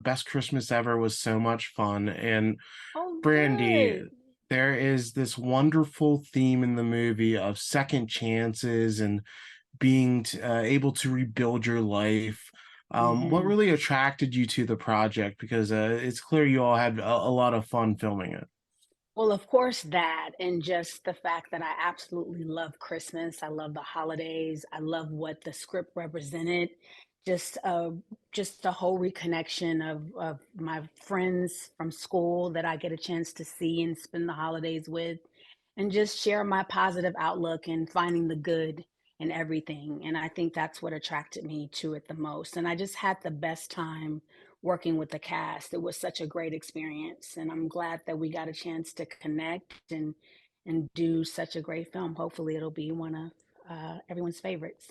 Best Christmas Ever was so much fun. And Oh, Brandy, good. there is this wonderful theme in the movie of second chances and being able to rebuild your life. What Hmm. really attracted you to the project? Because it's clear you all had a lot of fun filming it. Well, of course, that and just the fact that I absolutely love Christmas. I love the holidays. I love what the script represented. Just just the whole reconnection of my friends from school that I get a chance to see and spend the holidays with, and just share my positive outlook and finding the good in everything. And I think that's what attracted me to it the most. And I just had the best time working with the cast. It was such a great experience, and I'm glad that we got a chance to connect and do such a great film. Hopefully, it'll be one of everyone's favorites.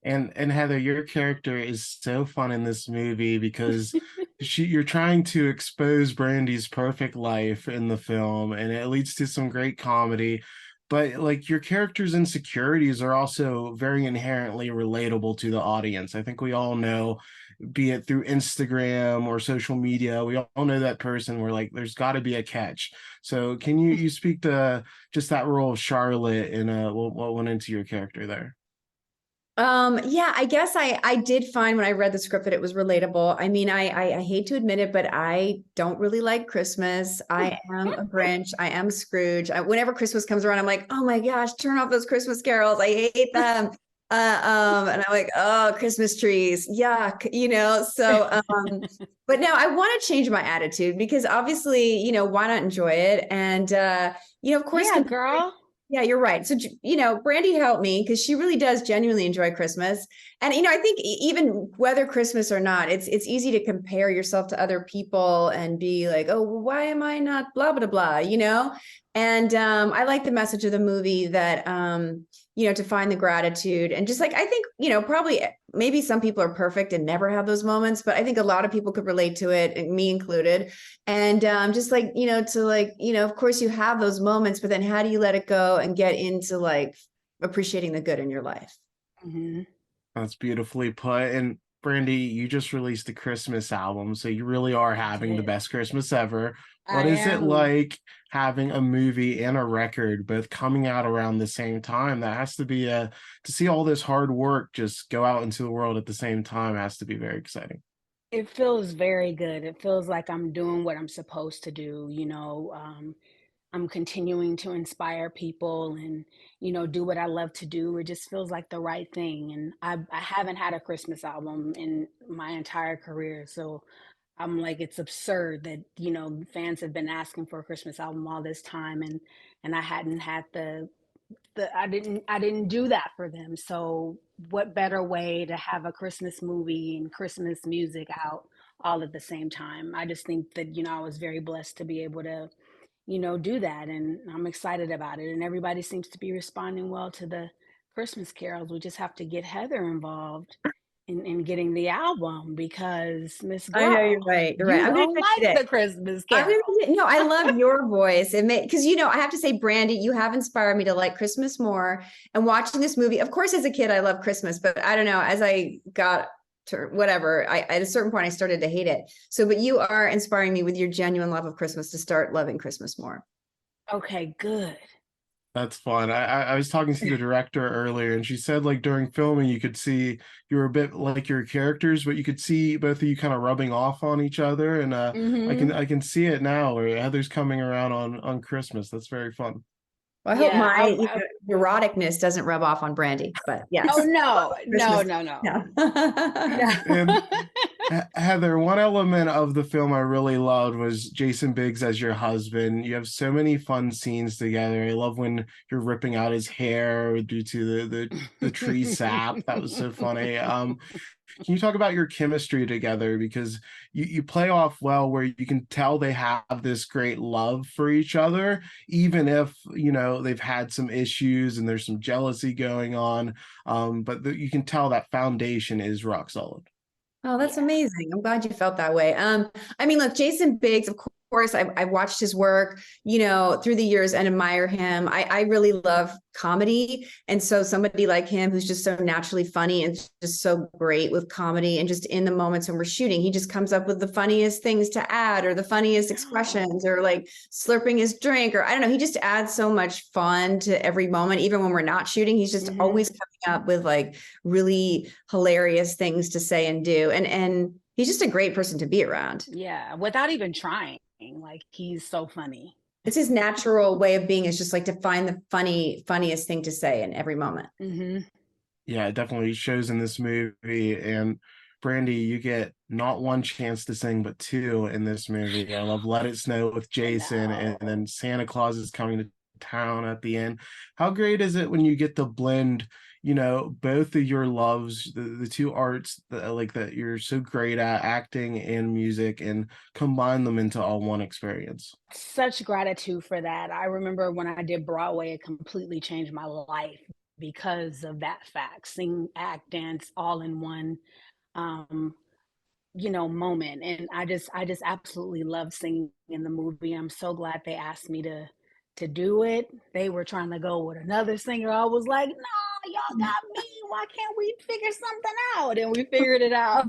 And Heather, your character is so fun in this movie because you're trying to expose Brandy's perfect life in the film, and it leads to some great comedy. But like your character's insecurities are also very inherently relatable to the audience. I think we all know, be it through Instagram or social media, we all know that person. We're like, there's got to be a catch. So can you speak to just that role of Charlotte and what went into your character there? Yeah, I guess I did find when I read the script that it was relatable. I mean, I hate to admit it, but I don't really like Christmas. I am a Grinch. I am Scrooge. Whenever Christmas comes around, I'm like, oh my gosh, turn off those Christmas carols. I hate them. And I'm like, oh, Christmas trees, yuck, but no, I want to change my attitude because obviously, why not enjoy it? And of course, Yeah, girl. yeah, you're right. So, Brandy helped me because she really does genuinely enjoy Christmas. And, I think even whether Christmas or not, it's easy to compare yourself to other people and be like, oh, well, why am I not blah, blah, blah? And I like the message of the movie that, to find the gratitude and just like, I think, probably maybe some people are perfect and never have those moments, but I think a lot of people could relate to it, and me included. And just like, of course you have those moments, but then how do you let it go and get into like appreciating the good in your life? Hmm. That's beautifully put. And Brandy, you just released a Christmas album, so you really are I having the did. best Christmas ever. What I is it am. like having a movie and a record both coming out around the same time? That has to be to see all this hard work just go out into the world at the same time has to be very exciting. It feels very good. It feels like I'm doing what I'm supposed to do. I'm continuing to inspire people and, do what I love to do. It just feels like the right thing. And I haven't had a Christmas album in my entire career. So I'm like, it's absurd that, fans have been asking for a Christmas album all this time and I hadn't had I didn't do that for them. So what better way to have a Christmas movie and Christmas music out all at the same time? I just think that, I was very blessed to be able to, do that, and I'm excited about it. And everybody seems to be responding well to the Christmas carols. We just have to get Heather involved in getting the album because Miss I know you're Girl, right. You're right. you I'm going to don't send you like that. the Christmas I'm carols. no, I love your voice. Because, I have to say, Brandy, you have inspired me to like Christmas more. And watching this movie, of course, as a kid, I love Christmas, but I don't know, as I got to whatever, at a certain point, I started to hate it. So, but you are inspiring me with your genuine love of Christmas to start loving Christmas more. Okay, good. That's fun. I was talking to the director earlier, and she said like during filming you could see you were a bit like your characters, but you could see both of you kind of rubbing off on each other. And Hmm. I can see it now where Heather's coming around on Christmas. That's very fun. Well, I hope Yeah, my neuroticness doesn't rub off on Brandy, but oh yes, no, no, Christmas. no, no, Yeah. no. And Heather, one element of the film I really loved was Jason Biggs as your husband. You have so many fun scenes together. I love when you're ripping out his hair due to the tree sap. That was so funny. Can you talk about your chemistry together? Because you play off well where you can tell they have this great love for each other, even if, they've had some issues and there's some jealousy going on. But you can tell that foundation is rock solid. Oh, that's Yeah. amazing. I'm glad you felt that way. I mean, look, Jason Biggs, of course, I've watched his work, you know, through the years and admire him. I really love comedy. And so somebody like him who's just so naturally funny and just so great with comedy, and just in the moments when we're shooting, he just comes up with the funniest things to add, or the funniest expressions, or like slurping his drink, or I don't know. He just adds so much fun to every moment. Even when we're not shooting, he's just always coming up with like really hilarious things to say and do. And he's just a great person to be around. Yeah, without even trying. Like, he's so funny. It's his natural way of being, is just like to find the funniest thing to say in every moment. Yeah, it definitely shows in this movie. And Brandy, you get not one chance to sing, but two in this movie. I love Let It Snow with Jason, and then Santa Claus is Coming to Town at the end. How great is it when you get to blend, you know, both of your loves, the two arts that, like, that you're so great at, acting and music, and combine them into all one experience? Such gratitude for that. I remember when I did Broadway, it completely changed my life because of that fact. Sing, act, dance all in one you know, moment. And I just absolutely love singing in the movie. I'm so glad they asked me to do it. They were trying to go with another singer. I was like, no, y'all got me. Why can't we figure something out? And we figured it out.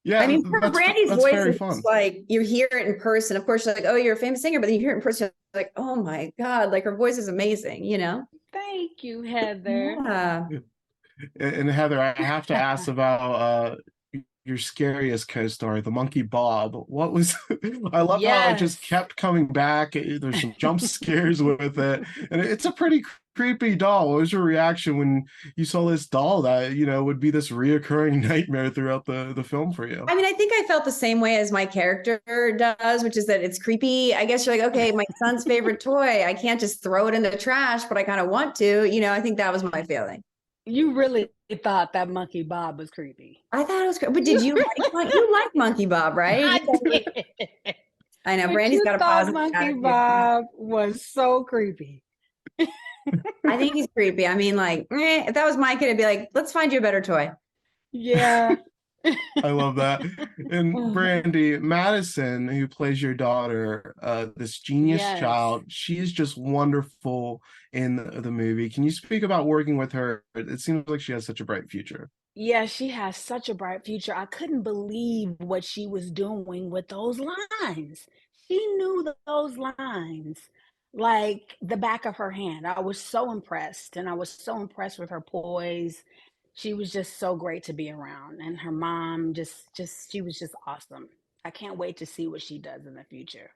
Yeah, I mean, for Brandy's voice, very it's fun. like you hear it in person. Of course, you're like, oh, you're a famous singer, but then you hear it in person, you're like, oh my God, like her voice is amazing, you know? Thank you, Heather. Yeah. And Heather, I have to ask about your scariest co-star, the monkey Bob. What was I love how it just kept coming back. There's some jump scares with it, and it's a pretty creepy doll. What was your reaction when you saw this doll that, you know, would be this reoccurring nightmare throughout the film for you? I mean, I think I felt the same way as my character does, which is that it's creepy. I guess you're like, okay, my son's favorite toy. I can't just throw it in the trash, but I kind of want to. You know, I think that was my feeling. You really thought that Monkey Bob was creepy. I thought it was great. But did you like Monkey Bob, right? I did. I know But Brandy's got a positive Monkey attitude. Bob was so creepy. I think he's creepy. I mean, like, if that was my kid, I'd be like, let's find you a better toy. Yeah. I love that. And Brandy Madison, who plays your daughter, this genius child, she is just wonderful in the movie. Can you speak about working with her? It seems like she has such a bright future. Yeah, she has such a bright future. I couldn't believe what she was doing with those lines. She knew those lines like the back of her hand. I was so impressed, and I was so impressed with her poise. She was just so great to be around, and her mom just she was just awesome. I can't wait to see what she does in the future.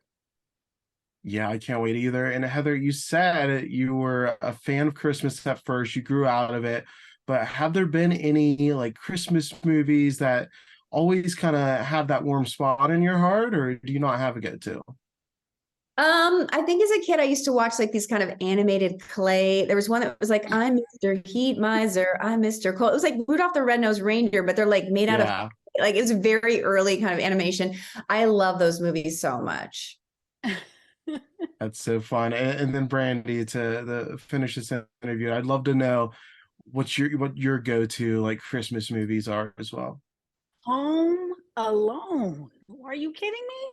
Yeah, I can't wait either. And Heather, you said you were a fan of Christmas at first, you grew out of it, but have there been any like Christmas movies that always kind of have that warm spot in your heart, or do you not have a go-to? I think as a kid, I used to watch like these kind of animated clay. There was one that was like, I'm Mr. Heat Miser, I'm Mr. Cold. It was like Rudolph the Red-Nosed Reindeer, but they're like made out of, like, it's very early kind of animation. I love those movies so much. That's so fun. And then Brandy, to finish this interview, I'd love to know what your go-to like Christmas movies are as well. Home Alone. Are you kidding me?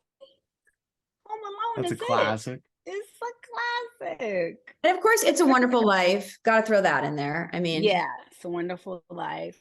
Home Alone That's is a classic. It's a classic. And of course, It's a Wonderful Life. Got to throw that in there. I mean, yeah, It's a Wonderful Life.